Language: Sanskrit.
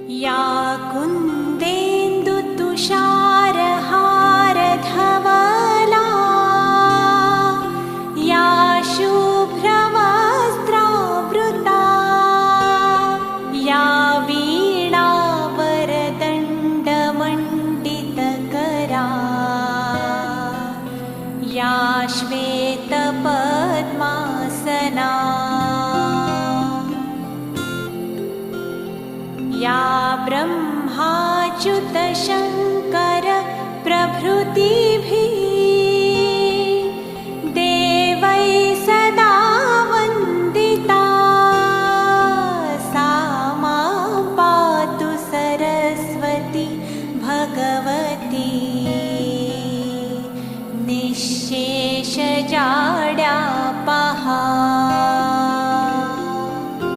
या कुन्देन्दुतुषारहारधवला या शुभ्रवस्त्रावृता या वीणावरदण्डमण्डितकरा या श्वेतपद्मासना या ब्रह्माच्युतशङ्कर प्रभृति